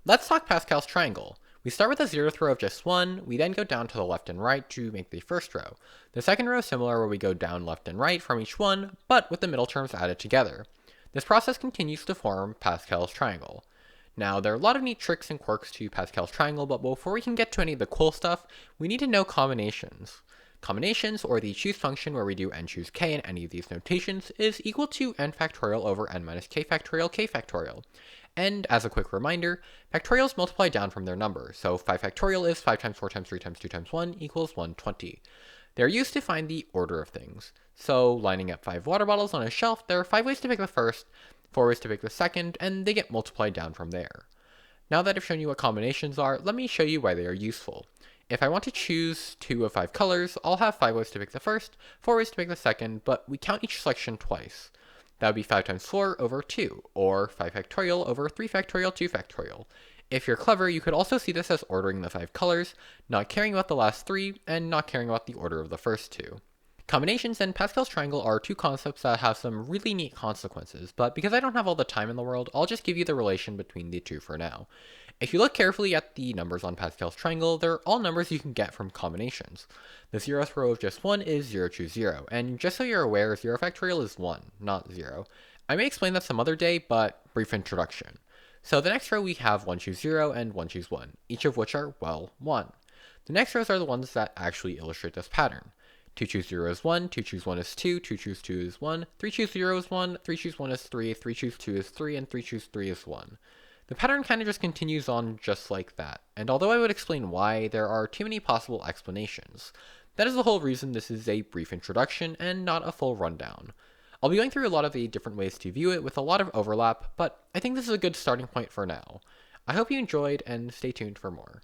Let's talk Pascal's triangle. We start with a zeroth row of just 1, we then go down to the left and right to make the first row. The second row is similar where we go down left and right from each one, but with the middle terms added together. This process continues to form Pascal's triangle. Now, there are a lot of neat tricks and quirks to Pascal's triangle, but before we can get to any of the cool stuff, we need to know combinations. Combinations, or the choose function where we do n choose k in any of these notations, is equal to n factorial over n minus k factorial. And as a quick reminder, factorials multiply down from their number, so 5 factorial is 5 times 4 times 3 times 2 times 1 equals 120. They're used to find the order of things. So, lining up 5 water bottles on a shelf, there are 5 ways to pick the first, 4 ways to pick the second, and they get multiplied down from there. Now that I've shown you what combinations are, let me show you why they are useful. If I want to choose 2 of 5 colors, I'll have 5 ways to pick the first, 4 ways to pick the second, but we count each selection twice. That would be 5 times 4 over 2, or 5 factorial over 3 factorial 2 factorial. If you're clever, you could also see this as ordering the 5 colors, not caring about the last 3, and not caring about the order of the first 2. Combinations and Pascal's triangle are two concepts that have some really neat consequences, but because I don't have all the time in the world, I'll just give you the relation between the two for now. If you look carefully at the numbers on Pascal's triangle, they're all numbers you can get from combinations. The zeroth row of just 1 is 0 choose 0, and just so you're aware, 0 factorial is 1, not 0. I may explain that some other day, but brief introduction. So the next row we have 1 choose 0 and 1 choose 1, each of which are, well, 1. The next rows are the ones that actually illustrate this pattern. 2 choose 0 is 1, 2 choose 1 is 2, 2 choose 2 is 1, 3 choose 0 is 1, 3 choose 1 is 3, 3 choose 2 is 3, and 3 choose 3 is 1. The pattern kind of just continues on just like that, and although I would explain why, there are too many possible explanations. That is the whole reason this is a brief introduction and not a full rundown. I'll be going through a lot of the different ways to view it with a lot of overlap, but I think this is a good starting point for now. I hope you enjoyed, and stay tuned for more.